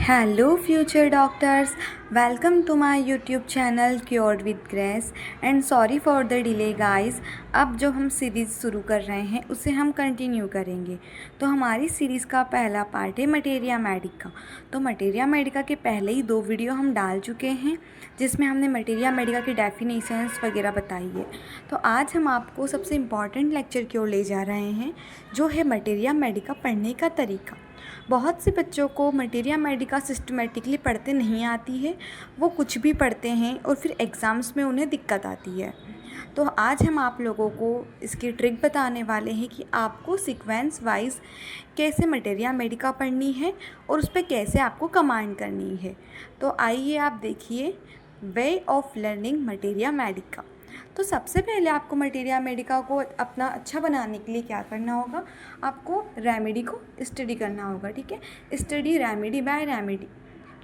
Hello future doctors, welcome to my YouTube channel Cured with Grace and sorry for the delay guys। अब जो हम series शुरू कर रहे हैं उसे हम कंटिन्यू करेंगे। तो हमारी सीरीज़ का पहला पार्ट है मटेरिया मेडिका। तो मटेरिया मेडिका के पहले ही 2 वीडियो हम डाल चुके हैं जिसमें हमने मटेरिया मेडिका की डेफिनेशंस वगैरह बताई है। तो आज हम आपको सबसे इम्पॉर्टेंट लेक्चर की ओर ले जा रहे हैं जो है मटेरिया मेडिका पढ़ने का तरीका। बहुत से बच्चों को मटेरिया मेडिका सिस्टमेटिकली पढ़ते नहीं आती है, वो कुछ भी पढ़ते हैं और फिर एग्ज़ाम्स में उन्हें दिक्कत आती है। तो आज हम आप लोगों को इसकी ट्रिक बताने वाले हैं कि आपको सीक्वेंस वाइज कैसे मटेरिया मेडिका पढ़नी है और उस पर कैसे आपको कमांड करनी है। तो आइए आप देखिए way of learning materia Medica. तो सबसे पहले आपको मटेरिया मेडिका को अपना अच्छा बनाने के लिए क्या करना होगा, आपको रेमेडी को स्टडी करना होगा। ठीक है, study remedy by remedy,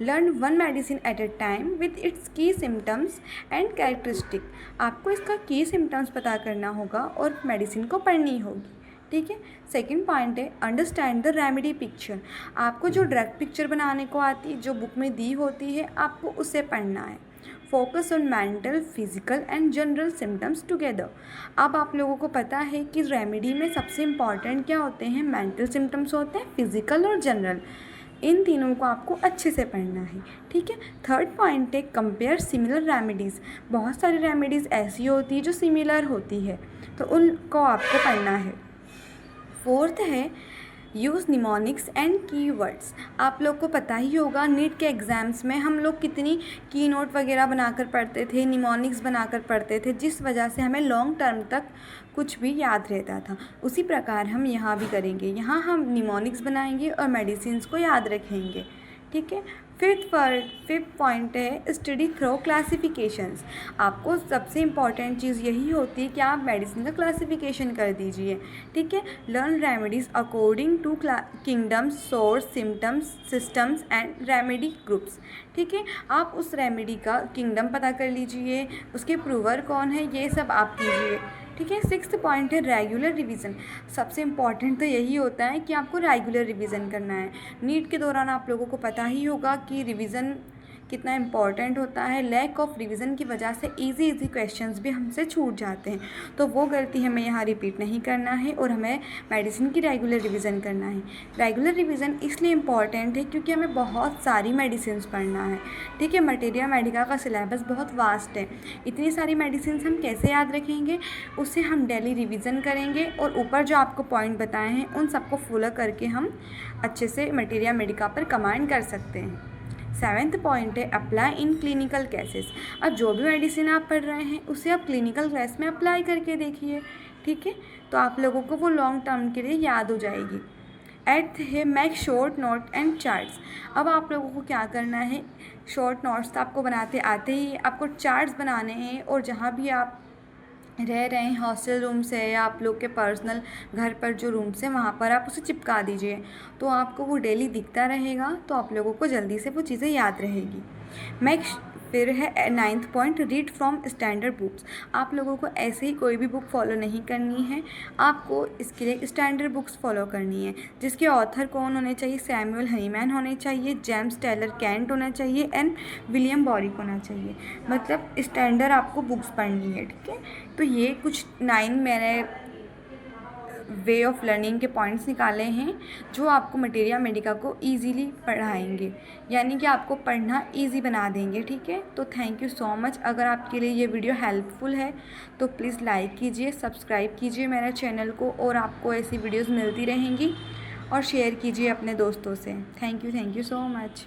learn one medicine at a time with its key symptoms and characteristic. आपको इसका की सिम्टम्स पता करना होगा और मेडिसिन को पढ़नी होगी। ठीक है, सेकेंड पॉइंट है अंडरस्टैंड द रेमेडी पिक्चर। आपको जो ड्रग पिक्चर बनाने को आती है, जो बुक में दी होती है, आपको उसे पढ़ना है। Focus on mental, physical and general symptoms together. अब आप लोगों को पता है कि रेमेडी में सबसे इम्पॉर्टेंट क्या होते हैं, मेंटल सिम्टम्स होते हैं, फिजिकल और जनरल। इन तीनों को आपको अच्छे से पढ़ना है। ठीक है, थर्ड पॉइंट है कंपेयर सिमिलर रेमेडीज़। बहुत सारी रेमेडीज़ ऐसी होती है जो सिमिलर होती है, तो उनको आपको पढ़ना है। फोर्थ है यूज़ निमोनिक्स एंड कीवर्ड्स। आप लोग को पता ही होगा नीट के एग्ज़ाम्स में हम लोग कितनी की नोट वगैरह बनाकर पढ़ते थे, निमोनिक्स बनाकर पढ़ते थे, जिस वजह से हमें लॉन्ग टर्म तक कुछ भी याद रहता था। उसी प्रकार हम यहाँ भी करेंगे, यहाँ हम निमोनिक्स बनाएंगे और मेडिसिन्स को याद रखेंगे। ठीक है, फिफ्थ पॉइंट है स्टडी थ्रो क्लासिफिकेशंस। आपको सबसे इम्पॉर्टेंट चीज़ यही होती है कि आप मेडिसिन का क्लासिफिकेशन कर दीजिए। ठीक है, learn remedies according to kingdoms, source, symptoms, systems and remedy groups. ठीक है, आप उस रेमेडी का किंगडम पता कर लीजिए, उसके प्रूवर कौन है, ये सब आप कीजिए। ठीक है, सिक्स्थ पॉइंट है रेगुलर रिवीजन। सबसे इम्पॉर्टेंट तो यही होता है कि आपको रेगुलर रिवीजन करना है। नीट के दौरान आप लोगों को पता ही होगा कि रिवीजन कितना इम्पॉर्टेंट होता है। लैक ऑफ रिवीजन की वजह से इजी क्वेश्चंस भी हमसे छूट जाते हैं, तो वो गलती हमें यहाँ रिपीट नहीं करना है और हमें मेडिसिन की रेगुलर रिवीजन करना है। रेगुलर रिवीजन इसलिए इम्पॉर्टेंट है क्योंकि हमें बहुत सारी मेडिसिन पढ़ना है। ठीक है, मटेरिया मेडिका का सिलेबस बहुत वास्ट है, इतनी सारी मेडिसिन हम कैसे याद रखेंगे, उससे हम डेली रिवीजन करेंगे और ऊपर जो आपको पॉइंट बताए हैं उन सबको फॉलो करके हम अच्छे से मटेरिया मेडिका पर कमांड कर सकते हैं। सेवेंथ पॉइंट है अप्लाई इन क्लिनिकल केसेस। अब जो भी मेडिसिन आप पढ़ रहे हैं उसे आप क्लिनिकल केस में अप्लाई करके देखिए। ठीक है, तो आप लोगों को वो लॉन्ग टर्म के लिए याद हो जाएगी। एट्थ है make short note and charts. अब आप लोगों को क्या करना है, शॉर्ट नोट्स तो आपको बनाते आते ही, आपको चार्ट्स बनाने हैं और जहाँ भी आप रह रहे हैं, हॉस्टल रूम से या आप लोग के पर्सनल घर पर जो रूम से, वहाँ पर आप उसे चिपका दीजिए, तो आपको वो डेली दिखता रहेगा, तो आप लोगों को जल्दी से वो चीज़ें याद रहेगी। फिर है ninth point read from standard books. आप लोगों को ऐसे ही कोई भी बुक फॉलो नहीं करनी है, आपको इसके लिए स्टैंडर्ड बुक्स फॉलो करनी है जिसके ऑथर कौन होने चाहिए, सैमुअल हनीमैन होने चाहिए, जेम्स टेलर कैंट होना चाहिए एंड विलियम बॉरिक होना चाहिए। मतलब स्टैंडर्ड आपको बुक्स पढ़नी है। ठीक है, तो ये कुछ 9 मैंने वे ऑफ लर्निंग के पॉइंट्स निकाले हैं जो आपको मटेरिया मेडिका को इजीली पढ़ाएंगे, यानी कि आपको पढ़ना इजी बना देंगे। ठीक है, तो थैंक यू सो मच। अगर आपके लिए ये वीडियो हेल्पफुल है तो प्लीज़ लाइक कीजिए, सब्सक्राइब कीजिए मेरे चैनल को, और आपको ऐसी वीडियोज़ मिलती रहेंगी, और शेयर कीजिए अपने दोस्तों से। Thank you so much.